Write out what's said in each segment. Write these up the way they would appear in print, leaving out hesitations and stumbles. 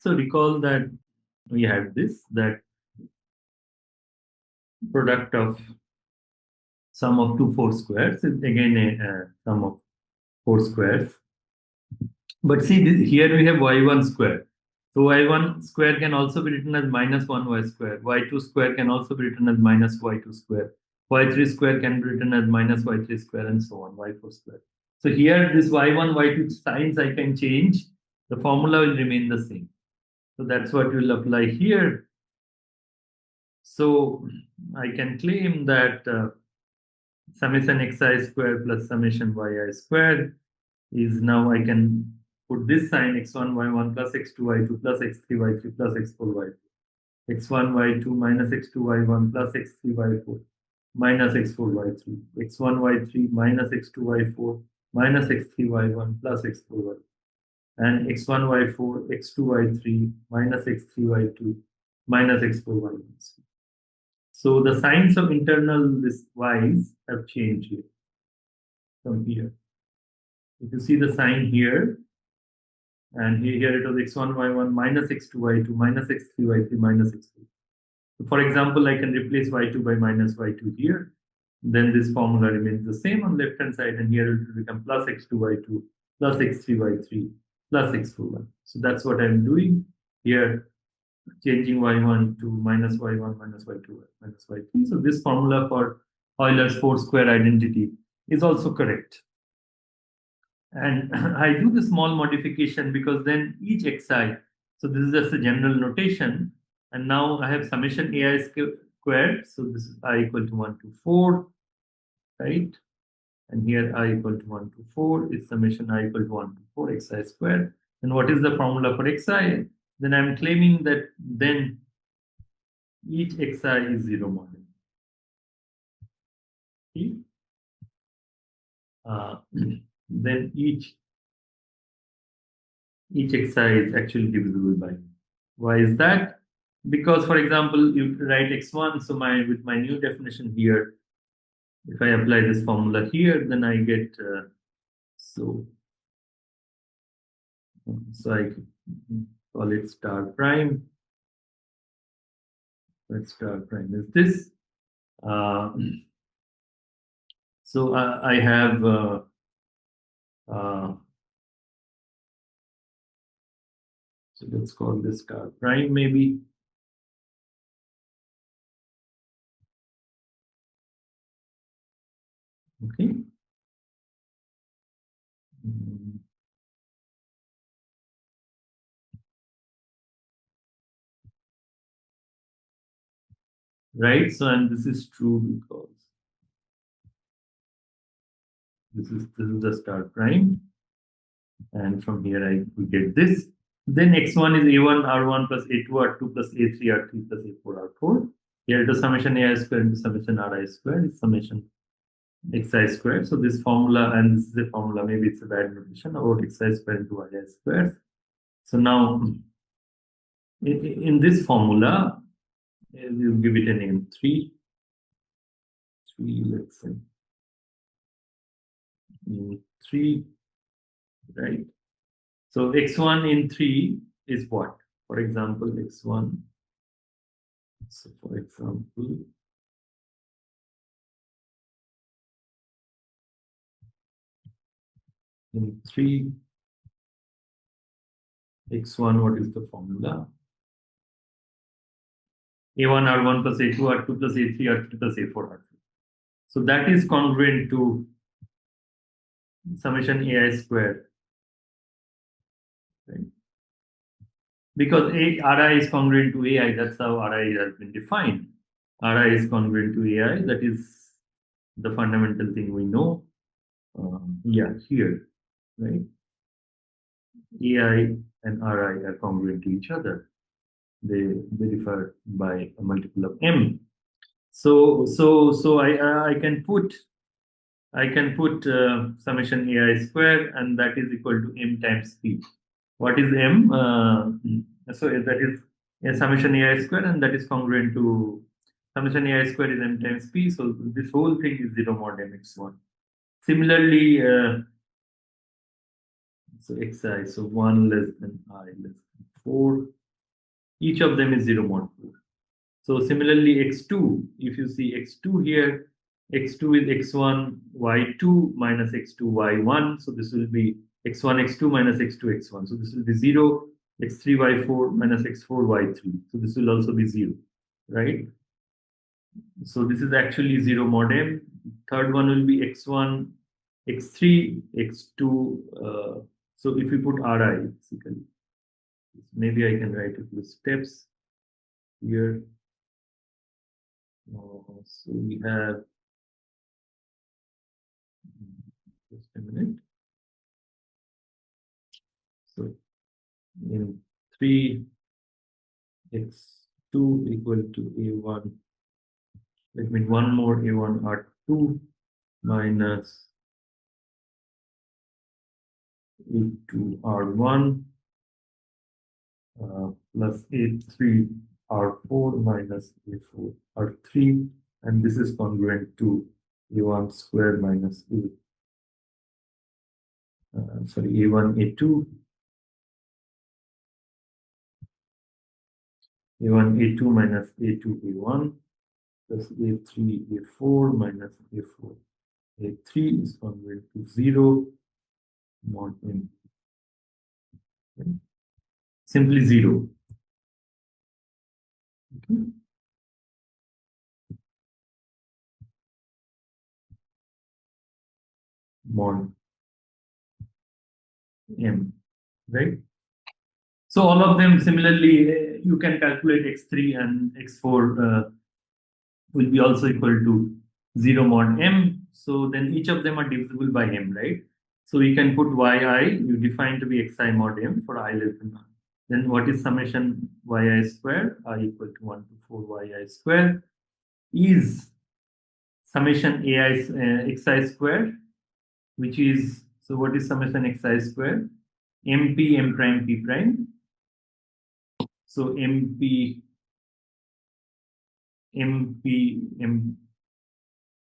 So recall that we had this, that product of sum of two 4 squares is again a sum of 4 squares. But see, here we have y1 square. So y1 square can also be written as minus 1y square. Y2 square can also be written as minus y2 square. Y3 square can be written as minus y3 square, and so on, y4 square. So here this y1, y2 signs I can change. The formula will remain the same. So that's what we'll apply here. So I can claim that summation xi square plus summation yi square is, now I can put this sign x1 y1 plus x2 y2 plus x3 y3 plus x4 y2, x1 y2 minus x2 y1 plus x3 y4 minus x4 y3, x1 y3 minus x2 y4 minus x3 y1 plus x4 y2, and x1 y4 x2 y3 minus x3 y2 minus x4 y1. So the signs of internal this y's have changed here from here. If you see the sign here, and here it was x1 y1 minus x2 y2 minus x3 y3 minus x4. So for example, I can replace y2 by minus y2 here. Then this formula remains the same on left hand side, and here it will become plus x2 y2 plus x3 y3 plus x4 y. So that's what I'm doing here, changing y1 to minus y1 minus y2 minus y3. So this formula for Euler's 4 square identity is also correct. And I do the small modification because then each xi, so this is just a general notation, and now I have summation ai squared, so this is I equal to 1 to 4, right? And here I equal to 1 to 4 is summation I equal to 1 to 4 xi squared. And what is the formula for xi? Then I'm claiming that then each xi is zero model. See? Then each xi is actually divisible by me. Why is that? Because, for example, you write x1, so with my new definition here, if I apply this formula here, then I get so I call it star prime. That star prime is this. So I have so let's call this star prime maybe. Okay. Right. So, and this is true because this is the star prime, and from here we get this. Then x1 is a1 r1 plus a2 r2 plus a3 r3 plus a4 r4. Here the summation ai square into summation ri square is summation xi square. So this formula, and this is a formula, maybe it's a bad notation, about xi square into yi square. So now in this formula, we'll give it a name 3, let's say 3, right? So x1 in 3 is what? For example, x1. So for example, in 3, x1, what is the formula? a1 r1 plus a2 r2 plus a3 r3 plus a4 r3. So that is congruent to summation ai square, right? Because ri is congruent to ai, that's how ri has been defined. Ri is congruent to ai, that is the fundamental thing we know. Yeah, here, right? ai and ri are congruent to each other. They differ by a multiple of m. So I can put summation ai square, and that is equal to m times p. What is m? So that is a summation ai square, and that is congruent to summation ai square is m times p. So this whole thing is 0 mod mx1. Similarly, so xi, so 1 less than I less than 4. Each of them is 0 mod 4. So similarly, x2, if you see x2 here, x2 is x1 y2 minus x2 y1. So this will be x1 x2 minus x2 x1. So this will be 0, x3 y4 minus x4 y3. So this will also be 0, right? So this is actually 0 mod m. Third one will be x1, x3, x2. So if we put ri, basically, maybe I can write it with steps here. So we have, just a minute. So in 3, x2 equal to a1, that means one more a1 r2 minus a2 r1 plus a3 r4 minus a4 r3, and this is congruent to a1 square minus a1 a2 a2 minus a2 a1 plus a3 a4 minus a4 a3 is congruent to 0 mod m. Okay. Simply 0. Okay. Mod m, right? So all of them similarly, you can calculate x3 and x4 will be also equal to 0 mod m. So then each of them are divisible by m, right? So we can put yi, you define to be xi mod m for I less than 1. Then what is summation yi square? I equal to 1 to 4 yi square is summation ai xi square, which is, so what is summation xi square? mp m prime p prime. So mp m,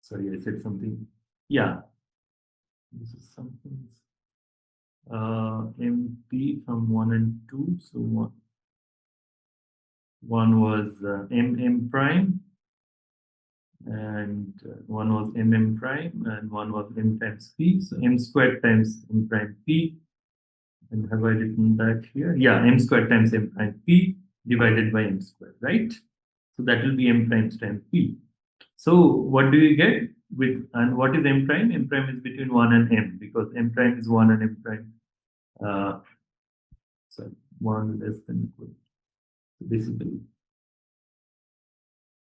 sorry, I said something. Yeah, this is something. MP from 1 and 2. So one was MM prime, and one was MM prime, and one was M times P. So M squared times M prime P. And have I written that here? Yeah, M squared times M prime P divided by M squared, right? So that will be M prime times P. So what do you get with, and what is M prime? M prime is between 1 and M, because M prime is 1 and M prime, sorry, 1 less than equal. So basically,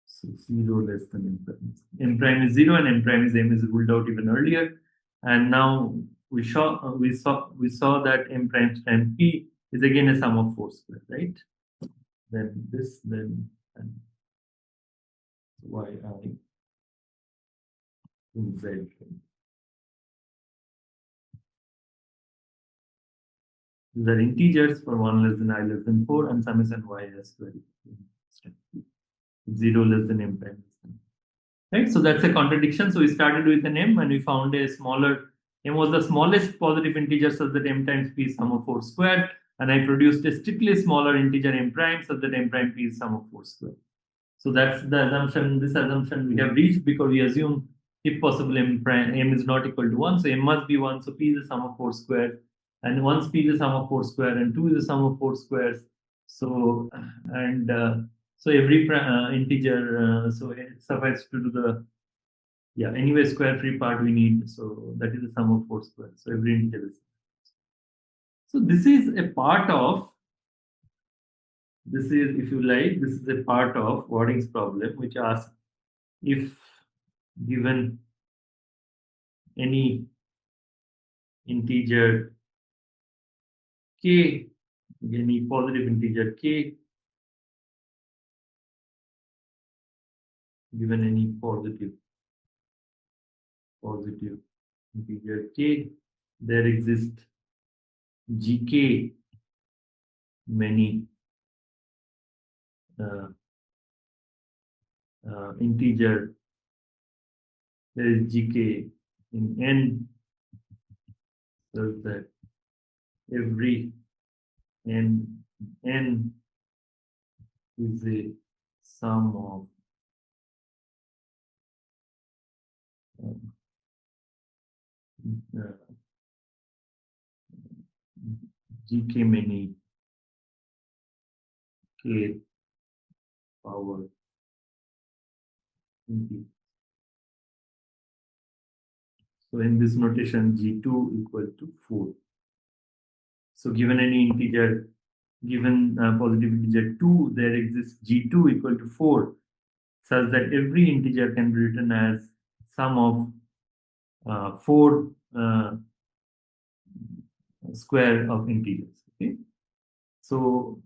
so 0 less than M prime. M prime is 0 and M prime is M is ruled out even earlier. And now we saw that M prime times P is again a sum of 4 square, right? Then this, then and yi in Z. These are integers for 1 less than I less than 4, and summation y square 0 less than M prime. Right, so that's a contradiction. So we started with an m and we found a smaller, m was the smallest positive integer such that m times p is sum of 4 squared, and I produced a strictly smaller integer m prime such that m prime p is sum of 4 squared. So that's the assumption, this assumption we have reached, because we assume if possible m is not equal to 1, so m must be 1, so p is the sum of 4 squares, and once p is the sum of 4 square and 2 is the sum of 4 squares, so and so every integer, so it suffices to do the, yeah, anyway square free part we need, so that is the sum of 4 squares, so every integer is, so this is a part of, this is, if you like, this is a part of Wadding's problem, which asks if given any integer k, any positive integer k, given any positive integer k, there exist gk many uh, integer, there is gk in n, such that every n is a sum of uh, gk many k power integers. So in this notation, G2 equal to 4. So given any integer, given positive integer 2, there exists G2 equal to 4, such that every integer can be written as sum of 4 square of integers. Okay. So,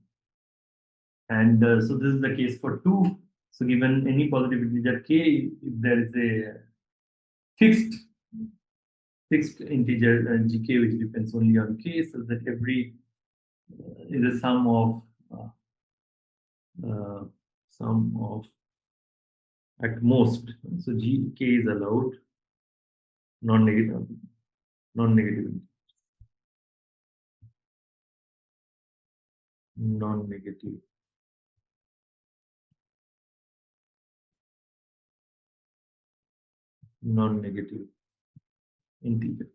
and so this is the case for 2. So given any positive integer k, if there is a fixed fixed integer gk which depends only on k, so that every is a uh, uh, sum of at most. So gk is allowed non-negative, non-negative, non-negative, non-negative integer.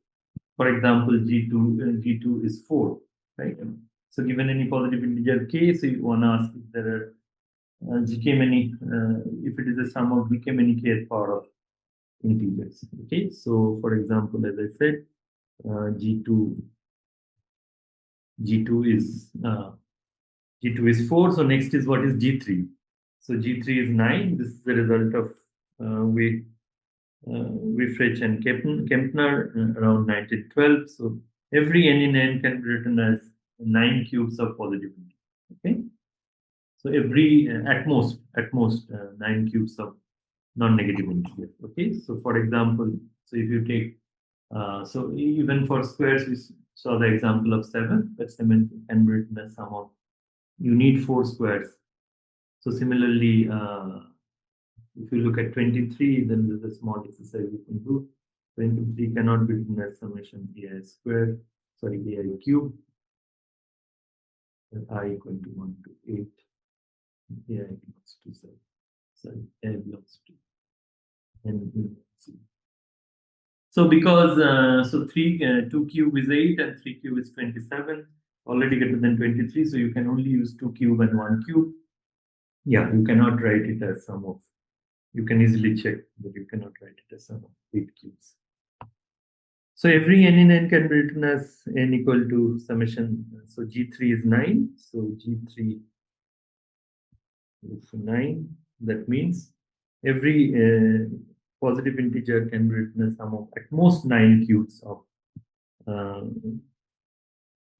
For example, G2 is 4, right? So given any positive integer k, so you want to ask if there are gk many, if it is a sum of gk many k power of integers. Okay, so for example, as I said, G2 G2 is G2 is 4. So next is what is G3. So G3 is 9. This is the result of Wifrich and Kempner around 1912. So every n in n can be written as 9 cubes of positivity. Okay. So every at most 9 cubes of non-negative integers. Okay. So for example, so if you take so even for squares, we saw the example of 7. That 7 can be written as sum of, you need 4 squares. So similarly, if you look at 23, then there's a small exercise you can do. 23 cannot be written as summation ai squared, sorry, ai cube, I equal to 1 to 8, ai belongs to 7, sorry, ai belongs to n. So because so 2 cube is 8 and 3 cube is 27, already greater than 23, so you can only use 2 cube and 1 cube. Yeah, you cannot write it as sum of, you can easily check that you cannot write it as sum of 8 cubes. So every n in n can be written as n equal to summation. So G3 is 9. So G3 is 9. That means every positive integer can be written as sum of at most 9 cubes of uh,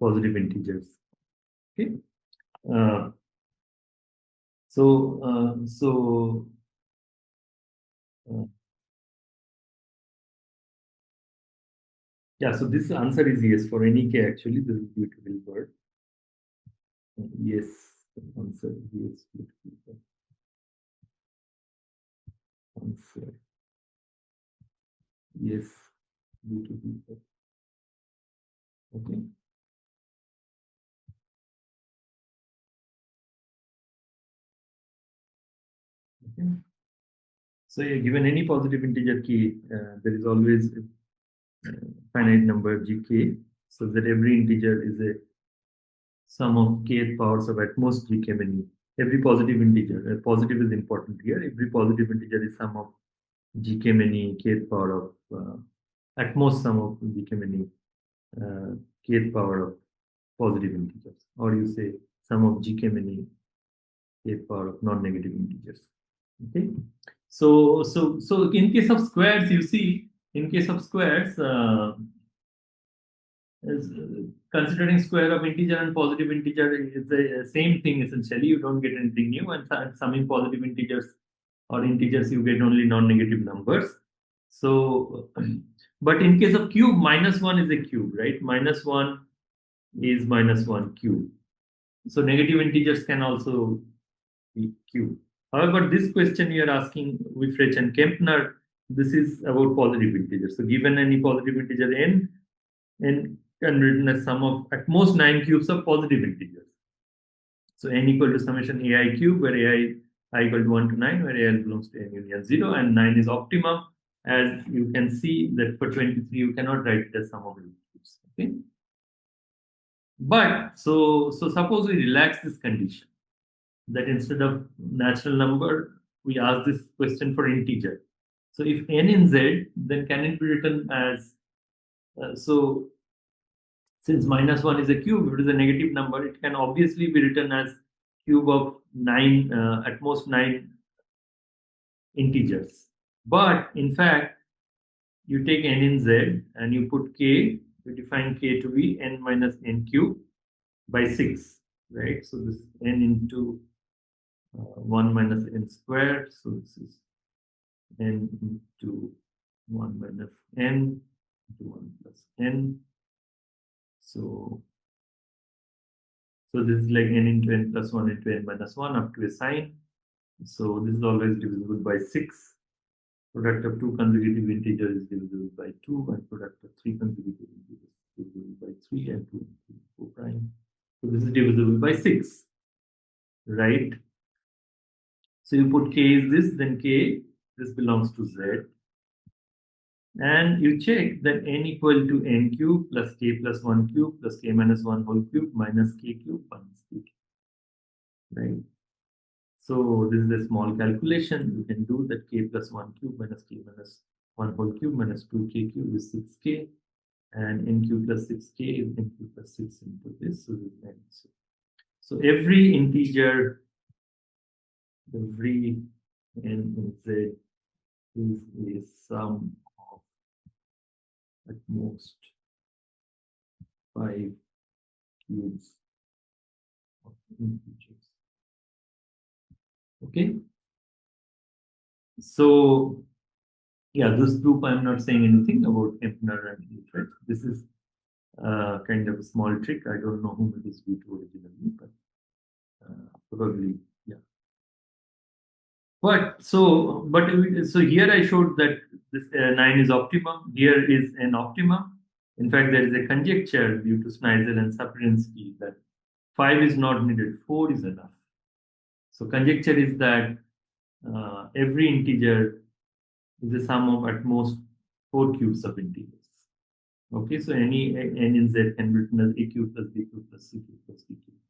positive integers. Okay. Uh, so yeah, so this answer is yes for any k. Actually, this is beautiful word. Yes, the answer is yes. Beautiful answer. Yes, beautiful word. Okay. Okay. So yeah, given any positive integer k, there is always a finite number gk, so that every integer is a sum of kth powers of at most gk many. Every positive integer, positive is important here. Every positive integer is sum of gk many kth power of at most sum of gk many kth power of positive integers, or you say sum of gk many kth power of non-negative integers. Okay. So in case of squares, you see, in case of squares, is, considering square of integer and positive integer is the same thing essentially. You don't get anything new, and summing positive integers or integers, you get only non-negative numbers. So, but in case of cube, -1 is a cube, right? -1 is -1 cube. So negative integers can also be cube. However, this question you are asking with Frech and Kempner, this is about positive integers. So given any positive integer n, n can be written as sum of at most 9 cubes of positive integers. So n equal to summation ai cube, where I equal to 1 to 9, where ai belongs to n union 0, and 9 is optimum. As you can see that for 23, you cannot write it as sum of cubes. Okay. But so suppose we relax this condition, that instead of natural number, we ask this question for integer. So if n in z, then can it be written as so since -1 is a cube, if it is a negative number, it can obviously be written as cube of 9, at most 9 integers. But in fact, you take n in z and you put k, you define k to be n minus n cube by 6, right? So this is n into 1 minus n squared. So this is n into 1 minus n into 1 plus n. So this is like n into n plus 1 into n minus 1 up to a sign. So this is always divisible by 6. Product of 2 consecutive integers is divisible by 2, and product of 3 consecutive integers is divisible by 3, and 2 and 4 prime. So this is divisible by 6, right? So you put k is this, then k, this belongs to z. And you check that n equal to n cube plus k plus 1 cube plus k minus 1 whole cube minus k cube minus k cube, right? So this is a small calculation. You can do that k plus 1 cube minus k minus 1 whole cube minus 2k cube is 6k, and n cube plus 6k is n cube plus 6 into this. So this is n. So every integer, every n in z is a sum of at most 5 cubes of integers. Okay. So yeah, this group I'm not saying anything about Kempner and Hilfred. This is kind of a small trick. I don't know whom it is due to originally, but probably yeah. So here I showed that this 9 is optimum. Here is an optimum. In fact, there is a conjecture due to Sneisel and Sapirinsky that 5 is not needed, 4 is enough. So conjecture is that every integer is the sum of at most 4 cubes of integers. Okay, so any n in z can be written as a cube plus b cube plus c cube plus d cube.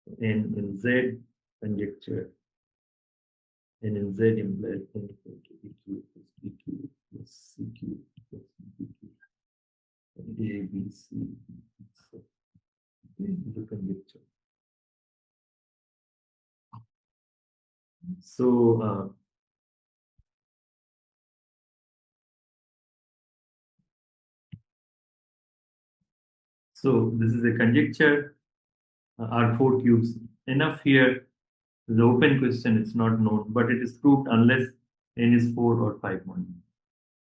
So n in z conjecture, n in z implies n equal to a cube plus b cube plus c cube plus d cube. A, B, C, D, so okay, this is the conjecture. So this is a conjecture. Are 4 cubes enough here? The open question, it's not known, but it is proved unless n is 4 or 5 more.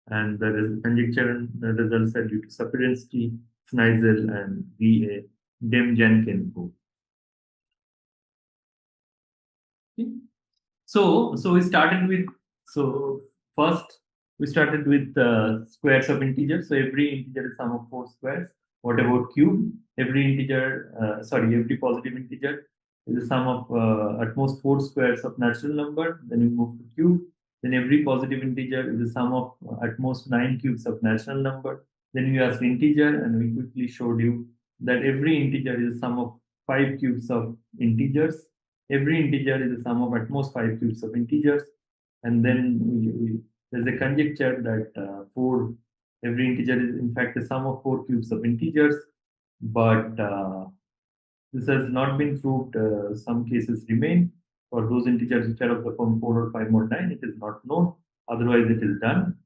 And the conjecture and the results are due to Sapirinsky, Sneisel, and V.A. Demjanenko. Okay. So we started with, first we started with squares of integers. So every integer is sum of 4 squares. What about cube? Every integer, every positive integer is the sum of at most 4 squares of natural number. Then we move to cube. Then every positive integer is the sum of at most 9 cubes of natural number. Then we asked integer, and we quickly showed you that every integer is the sum of 5 cubes of integers. Every integer is the sum of at most 5 cubes of integers. And then there's a conjecture that every integer is in fact the sum of 4 cubes of integers. But this has not been proved. Some cases remain. For those integers which are of the form 4 or 5 or 9, it is not known. Otherwise, it is done.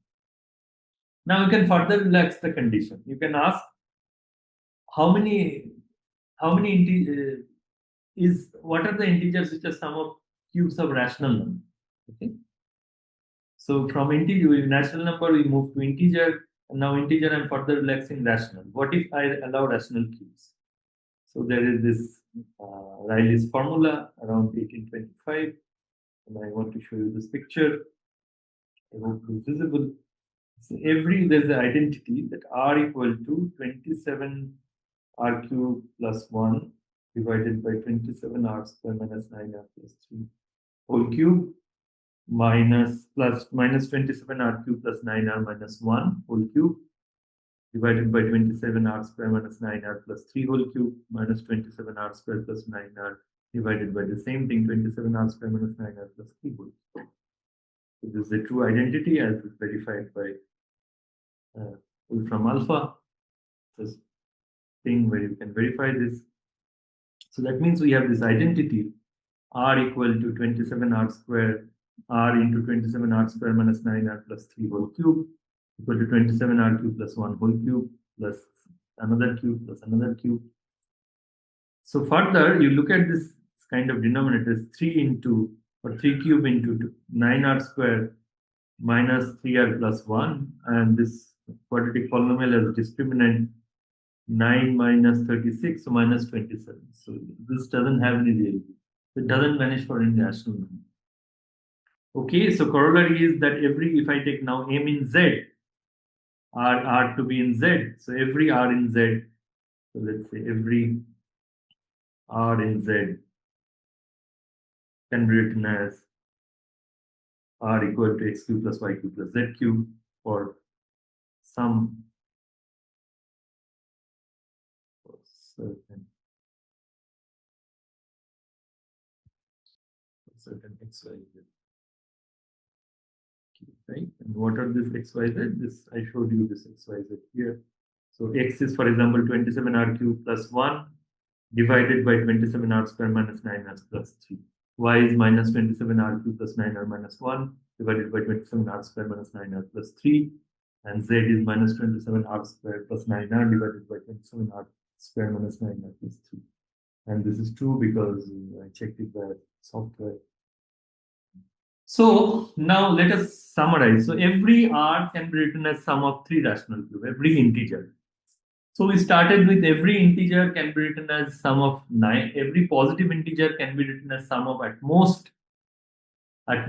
Now you can further relax the condition. You can ask how many what are the integers which are sum of cubes of rational number. Okay. So from integer natural number we move to integer, and now integer I'm further relaxing rational. What if I allow rational cubes? So there is this Riley's formula around 1825, and I want to show you this picture. I hope it is visible. So there's an identity that r equal to 27 r cube plus 1 divided by 27r square minus 9r plus 3 whole cube minus 27r cube plus 9r minus 1 whole cube divided by 27r square minus 9r plus 3 whole cube minus 27r square plus 9r divided by the same thing 27r square minus 9r plus 3 whole cube. So this is a true identity as verified by Wolfram alpha. This thing where you can verify this. So that means we have this identity r equal to 27r square r into 27r square minus 9r plus 3 whole cube equal to 27r cube plus 1 whole cube plus another cube plus another cube. So further, you look at this kind of denominator is 3 into or 3 cube into 9r square minus 3r plus 1, and this quadratic polynomial has discriminant 9 minus 36, so minus 27. So this doesn't have any real. It doesn't vanish for any rational number. Okay, so corollary is that if I take now m in z, r to be in z, so every r in z, so let's say every r in z can be written as r equal to x cube plus y cube plus z cube for some certain x, y, z. Right? And what are this x, y, z? This I showed you this x, y, z here. So x is, for example, 27r cube plus 1 divided by 27r square minus 9r plus 3. Y is minus 27r cube plus 9r minus 1 divided by 27r square minus 9r plus 3. And z is minus 27r square plus 9r divided by 27r square minus 9r plus 3. And this is true because I checked it by software. So now let us summarize. So every r can be written as sum of 3 rational cubes, every integer. So we started with every integer can be written as sum of 9. Every positive integer can be written as sum of at most 9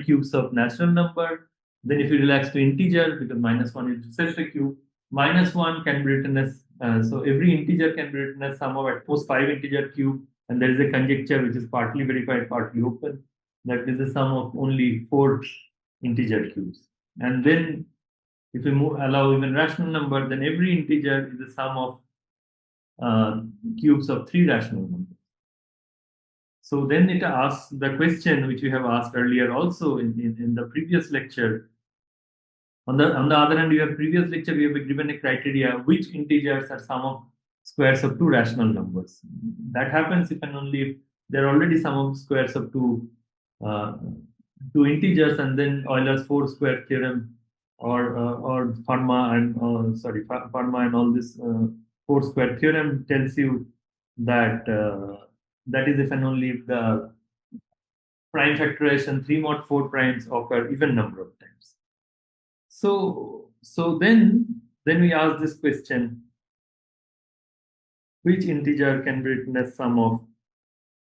cubes of natural number. Then if you relax to integer, because minus 1 is itself a cube, minus 1 can be written as so every integer can be written as sum of at most 5 integer cube, and there is a conjecture which is partly verified, partly open, that is the sum of only 4 integer cubes. And then if we allow even rational number, then every integer is the sum of cubes of 3 rational numbers. So then it asks the question which we have asked earlier also in the previous lecture. On the other hand, you have previous lecture, we have given a criteria which integers are sum of squares of 2 rational numbers. That happens if and only if there are already sum of squares of uh, two integers, and then Euler's 4 square theorem or Fermat and all this 4 square theorem tells you that that is if and only if the prime factorization 3 mod 4 primes occur even number of times. So then we ask this question: which integer can be written as sum of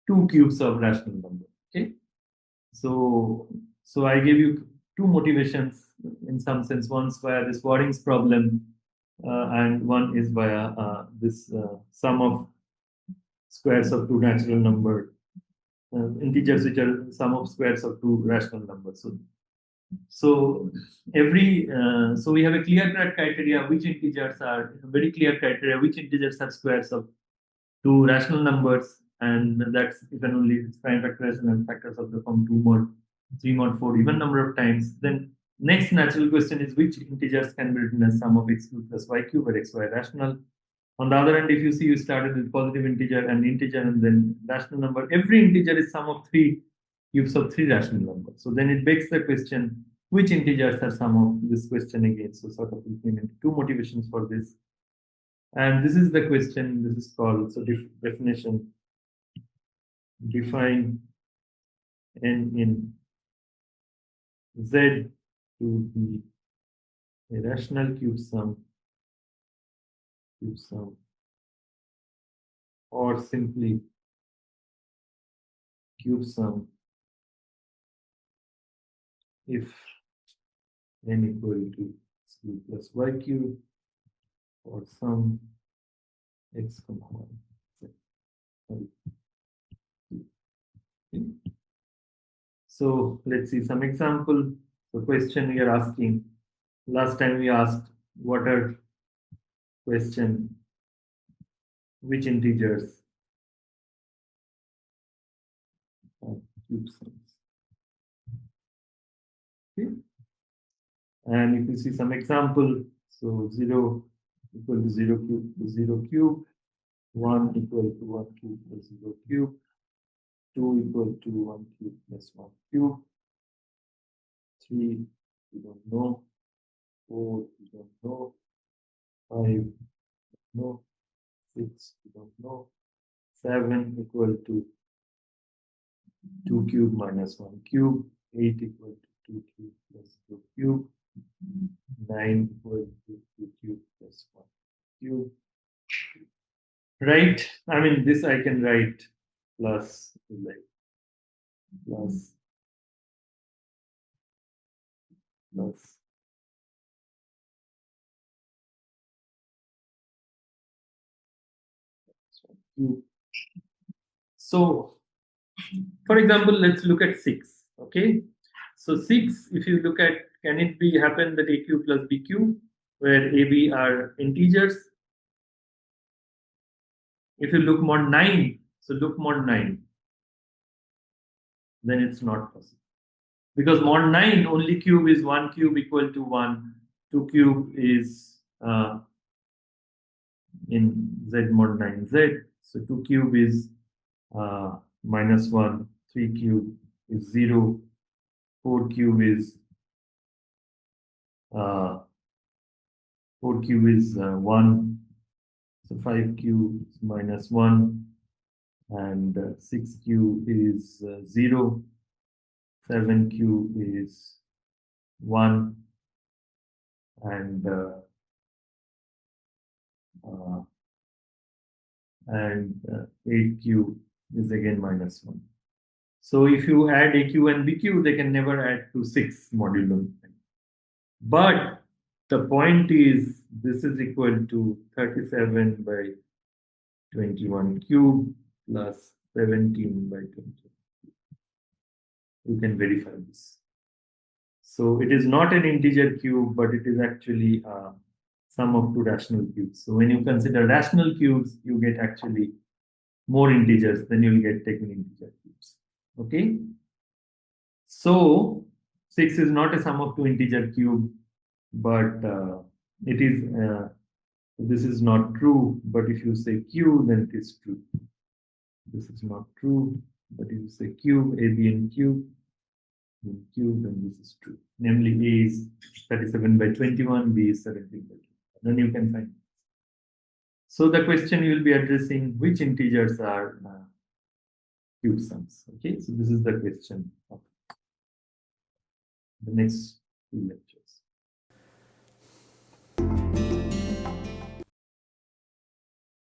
2 cubes of rational number? Okay, so I gave you 2 motivations in some sense. One's via this Waring's problem, and one is via this sum of squares of 2 natural number integers which are sum of squares of 2 rational numbers. So we have a clear cut criteria which integers are very clear criteria which integers are squares of 2 rational numbers, and that's if and only it's prime factorization and factors of the form 2 mod 3 mod 4 even number of times. Then next natural question is which integers can be written as sum of x cube plus y cube where xy rational. On the other hand, if you see you started with positive integer and then rational number, every integer is sum of 3 cubes of 3 rational numbers. So then it begs the question, which integers are sum of this question again? So sort of looking into 2 motivations for this. And this is the question, this is called, so definition, define n in Z to be a rational cube sum, or simply cube sum if n equal to x cube plus y cube, or some x comma y. So let's see some example. The question we are asking. Last time we asked what are question which integers are cube sums. Okay. And if you see some example, so 0 equal to 0 cube plus 0 cube, 1 equal to 1 cube plus 0 cube, 2 equal to 1 cube plus 1 cube, 3 we don't know, 4 we don't know, 5 no, 6 we don't know, 7 equal to 2 cube minus 1 cube, 8 equal to 2 cube plus 2 cube, 9 equal to 2 cube plus 1 cube. Right? I mean, this I can write plus, like, plus, plus. Cube. So, for example, let's look at 6. Okay. So 6, if you look at, can it be happen that AQ plus BQ, where AB are integers? If you look mod 9, so look mod 9, then it's not possible. Because mod 9, only cube is 1 cube equal to 1, 2 cube is in Z mod 9Z. So 2 cube is minus 1, 3 cube is 0, 4 cube is 1, so 5 cube is minus 1, and 6 cube is 0, 7 cube is 1, and 8 cube is again minus 1. So if you add AQ and BQ, they can never add to 6 modulo. But the point is, this is equal to 37 by 21 cube plus 17 by 20. You can verify this. So it is not an integer cube, but it is actually a sum of two rational cubes. So when you consider rational cubes, you get actually more integers, then you'll get taken integer cubes. Okay. So 6 is not a sum of two integer cube, but it is. This is not true, but if you say q, then it is true. This is not true, but if you say cube, a, b, and q, then q, then this is true. Namely, a is 37 by 21, b is 17 by 21. Then you can find. So the question you will be addressing, which integers are cube sums. Okay, so this is the question of the next lecture.